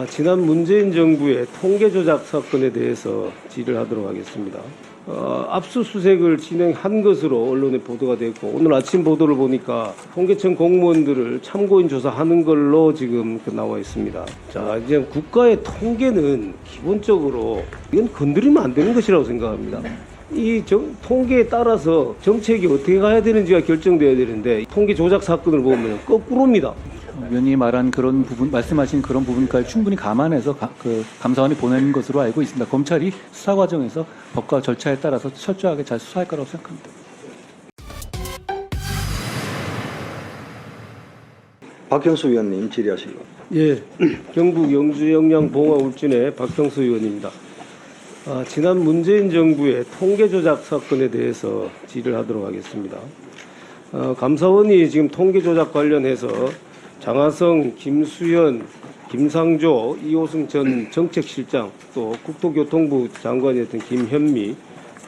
지난 문재인 정부의 통계 조작 사건에 대해서 질의를 하도록 하겠습니다. 압수수색을 진행한 것으로 언론에 보도가 됐고, 오늘 아침 보도를 보니까 통계청 공무원들을 참고인 조사하는 걸로 지금 나와 있습니다. 자, 이제 국가의 통계는 기본적으로 이건 건드리면 안 되는 것이라고 생각합니다. 이 통계에 따라서 정책이 어떻게 가야 되는지가 결정돼야 되는데, 통계 조작 사건을 보면 거꾸로입니다. 위원님이 말한 그런 부분, 말씀하신 그런 부분까지 충분히 감안해서 감사원이 보낸 것으로 알고 있습니다. 검찰이 수사 과정에서 법과 절차에 따라서 철저하게 잘 수사할 거라고 생각합니다. 박형수 위원님 질의하시기 바랍니다. 예, 경북 영주 영양 봉화 울진의 박형수 의원입니다. 지난 문재인 정부의 통계 조작 사건에 대해서 질의를 하도록 하겠습니다. 감사원이 지금 통계 조작 관련해서 장하성, 김수현, 김상조, 이호승 전 정책실장, 또 국토교통부 장관이었던 김현미,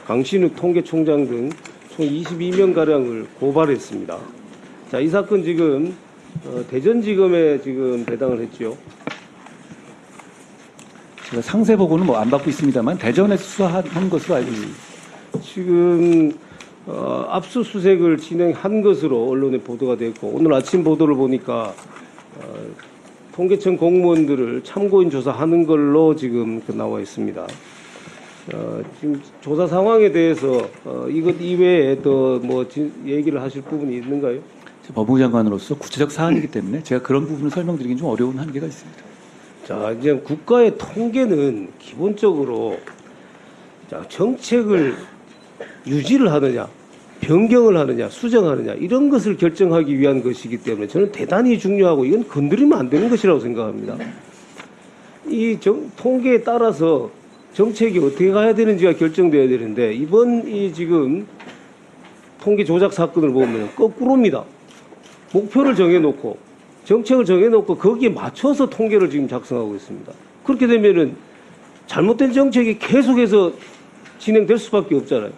강신욱 통계총장 등 총 22명가량을 고발했습니다. 자, 이 사건 지금 대전지검에 지금 배당을 했죠. 제가 상세 보고는 안 받고 있습니다만 대전에서 수사한 것으로 알고 있습니다. 지금 압수수색을 진행한 것으로 언론에 보도가 됐고, 오늘 아침 보도를 보니까 통계청 공무원들을 참고인 조사하는 걸로 지금 나와 있습니다. 지금 조사 상황에 대해서 이것 이외에 더 뭐 얘기를 하실 부분이 있는가요? 법무부 장관으로서 구체적 사안이기 때문에 제가 그런 부분을 설명드리긴 좀 어려운 한계가 있습니다. 자, 이제 국가의 통계는 기본적으로 정책을 유지를 하느냐, 변경을 하느냐, 수정하느냐, 이런 것을 결정하기 위한 것이기 때문에 저는 대단히 중요하고 이건 건드리면 안 되는 것이라고 생각합니다. 이 통계에 따라서 정책이 어떻게 가야 되는지가 결정돼야 되는데, 이번 이 지금 통계 조작 사건을 보면 거꾸로입니다. 목표를 정해놓고 정책을 정해놓고 거기에 맞춰서 통계를 지금 작성하고 있습니다. 그렇게 되면은 잘못된 정책이 계속해서 진행될 수밖에 없잖아요.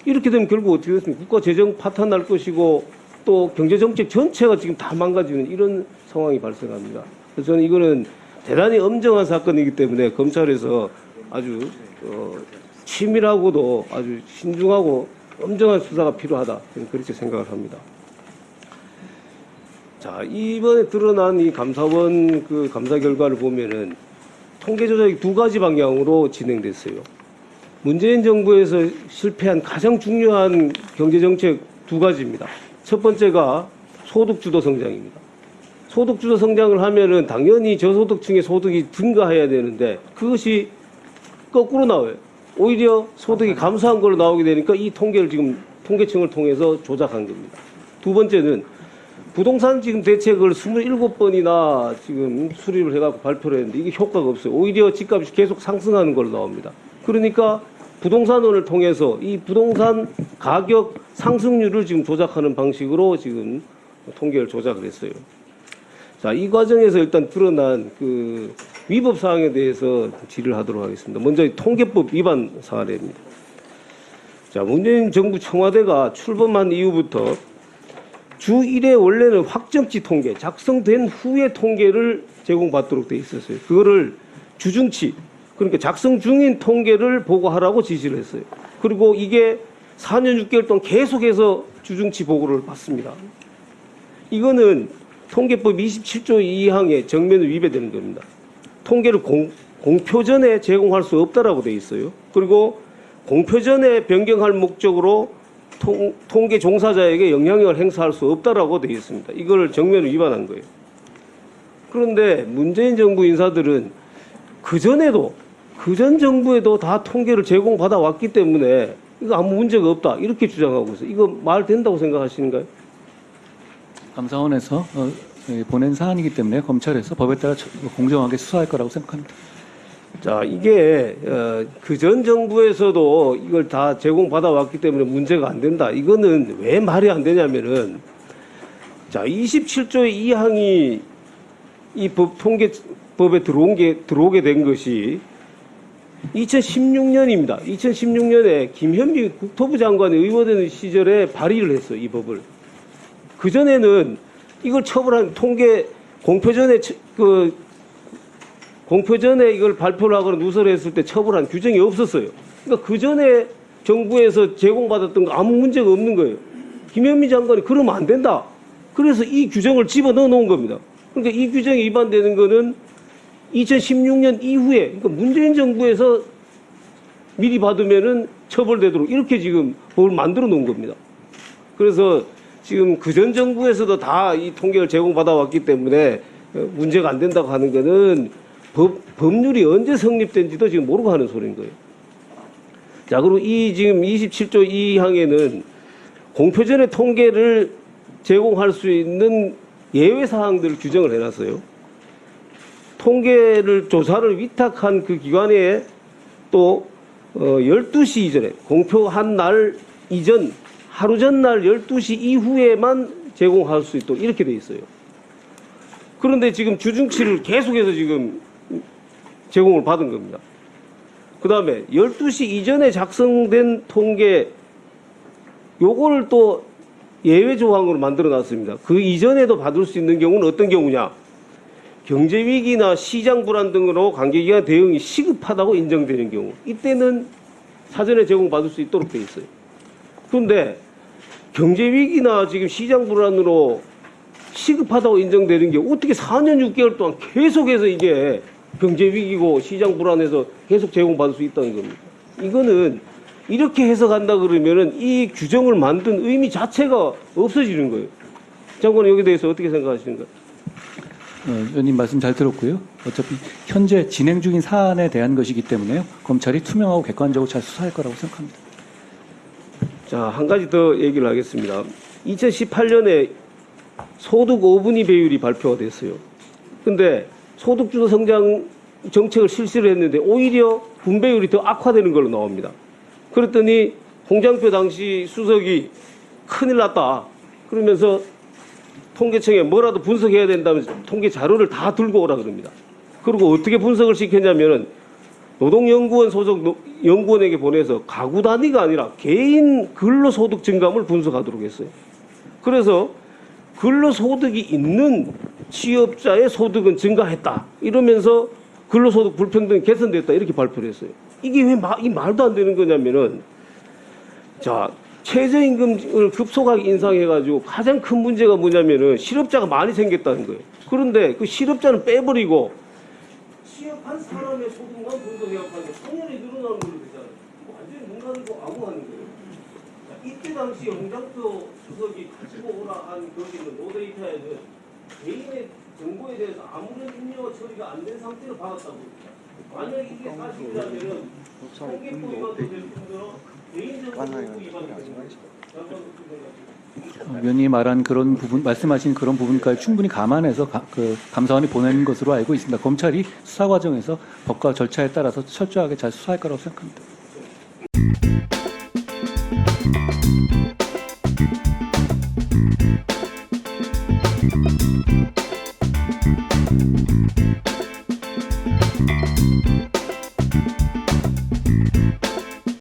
이렇게 되면 결국 어떻게 됐습니까? 국가 재정 파탄날 것이고 또 경제정책 전체가 지금 다 망가지는 이런 상황이 발생합니다. 그래서 저는 이거는 대단히 엄정한 사건이기 때문에 검찰에서 아주 치밀하고도 아주 신중하고 엄정한 수사가 필요하다. 저는 그렇게 생각을 합니다. 자, 이번에 드러난 이 감사원 감사 결과를 보면은 통계 조작이 두 가지 방향으로 진행됐어요. 문재인 정부에서 실패한 가장 중요한 경제정책 두 가지입니다. 첫 번째가 소득주도 성장입니다. 소득주도 성장을 하면은 당연히 저소득층의 소득이 증가해야 되는데 그것이 거꾸로 나와요. 오히려 소득이 감소한 걸로 나오게 되니까 이 통계를 지금 통계청을 통해서 조작한 겁니다. 두 번째는 부동산 지금 대책을 27번이나 지금 수립을 해갖고 발표를 했는데 이게 효과가 없어요. 오히려 집값이 계속 상승하는 걸로 나옵니다. 그러니까 부동산원을 통해서 이 부동산 가격 상승률을 지금 조작하는 방식으로 지금 통계를 조작을 했어요. 자, 이 과정에서 일단 드러난 위법 사항에 대해서 질의를 하도록 하겠습니다. 먼저 이 통계법 위반 사례입니다. 자, 문재인 정부 청와대가 출범한 이후부터 주 1회 원래는 확정치 통계, 작성된 후의 통계를 제공받도록 돼 있었어요. 그거를 주중치, 그러니까 작성 중인 통계를 보고하라고 지시를 했어요. 그리고 이게 4년 6개월 동안 계속해서 주중치 보고를 받습니다. 이거는 통계법 27조 2항에 정면을 위배되는 겁니다. 통계를 공표 전에 제공할 수 없다라고 돼 있어요. 그리고 공표 전에 변경할 목적으로 통계 종사자에게 영향력을 행사할 수 없다라고 되어 있습니다. 이걸 정면을 위반한 거예요. 그런데 문재인 정부 인사들은 그전 정부에도 다 통계를 제공받아 왔기 때문에 이거 아무 문제가 없다 이렇게 주장하고 있어요. 이거 말 된다고 생각하시는가요? 감사원에서 보낸 사안이기 때문에 검찰에서 법에 따라 공정하게 수사할 거라고 생각합니다. 자, 이게 그전 정부에서도 이걸 다 제공받아 왔기 때문에 문제가 안 된다. 이거는 왜 말이 안 되냐면은, 자, 27조의 2항이 이 통계법에 들어오게 된 것이 2016년입니다. 2016년에 김현미 국토부 장관이 의원되는 시절에 발의를 했어요, 이 법을. 그전에는 이걸 처벌한 통계 공표 전에 공표 전에 이걸 발표를 하거나 누설을 했을 때 처벌한 규정이 없었어요. 그러니까 그 전에 정부에서 제공받았던 거 아무 문제가 없는 거예요. 김현미 장관이 그러면 안 된다. 그래서 이 규정을 집어넣어 놓은 겁니다. 그러니까 이 규정이 위반되는 거는 2016년 이후에, 그러니까 문재인 정부에서 미리 받으면은 처벌되도록 이렇게 지금 법을 만들어 놓은 겁니다. 그래서 지금 그전 정부에서도 다 이 통계를 제공받아 왔기 때문에 문제가 안 된다고 하는 거는 법률이 언제 성립된지도 지금 모르고 하는 소리인 거예요. 자, 그리고 이 지금 27조 2항에는 공표 전에 통계를 제공할 수 있는 예외 사항들을 규정을 해놨어요. 통계를 조사를 위탁한 그 기관에 또 12시 이전에 공표한 날 이전 하루 전날 12시 이후에만 제공할 수 있도록 이렇게 돼 있어요. 그런데 지금 주중치를 계속해서 지금 제공을 받은 겁니다. 그 다음에 12시 이전에 작성된 통계 요거를 또 예외 조항으로 만들어 놨습니다. 그 이전에도 받을 수 있는 경우는 어떤 경우냐? 경제위기나 시장 불안 등으로 관계기관 대응이 시급하다고 인정되는 경우, 이때는 사전에 제공받을 수 있도록 돼 있어요. 그런데 경제위기나 지금 시장 불안으로 시급하다고 인정되는 게 어떻게 4년 6개월 동안 계속해서 이게 경제위기고 시장 불안해서 계속 제공받을 수 있다는 겁니다. 이거는 이렇게 해석한다 그러면은 이 규정을 만든 의미 자체가 없어지는 거예요. 장관은 여기에 대해서 어떻게 생각하시는가요? 의원님 말씀 잘 들었고요. 어차피 현재 진행 중인 사안에 대한 것이기 때문에요. 검찰이 투명하고 객관적으로 잘 수사할 거라고 생각합니다. 자, 한 가지 더 얘기를 하겠습니다. 2018년에 소득 5분위 배율이 발표가 됐어요. 근데 소득주도 성장 정책을 실시를 했는데 오히려 분배율이 더 악화되는 걸로 나옵니다. 그랬더니 홍장표 당시 수석이 큰일 났다. 그러면서 통계청에 뭐라도 분석해야 된다면서 통계 자료를 다 들고 오라 그럽니다. 그리고 어떻게 분석을 시켰냐면은 노동연구원 소속 연구원에게 보내서 가구 단위가 아니라 개인 근로소득 증감을 분석하도록 했어요. 그래서 근로소득이 있는 취업자의 소득은 증가했다. 이러면서 근로소득 불평등이 개선됐다. 이렇게 발표를 했어요. 이게 왜 이 말도 안 되는 거냐면은, 자, 최저임금을 급속하게 인상해가지고 가장 큰 문제가 뭐냐면은 실업자가 많이 생겼다는 거예요. 그런데 그 실업자는 빼버리고 취업한 사람의 소득만 분석해가지고 당연히 늘어나는 걸로 되잖아요. 완전히 눈 가리고 아무 하는 거예요. 자, 이때 당시 홍장표 수석이 가지고 오라 한 거기는 노데이터에는 개인의 정보에 대해서 아무런 입력과 처리가 안 된 상태로 받았다고 합니다. 만약 이게 사실이라면은 통계법 위반도 될 뿐더러 개인정보 위반도 될 뿐더러 위원님이 말한 그런 부분, 말씀하신 그런 부분까지 충분히 감안해서 감사원이 보낸 것으로 알고 있습니다. 검찰이 수사 과정에서 법과 절차에 따라서 철저하게 잘 수사할 거라고 생각합니다.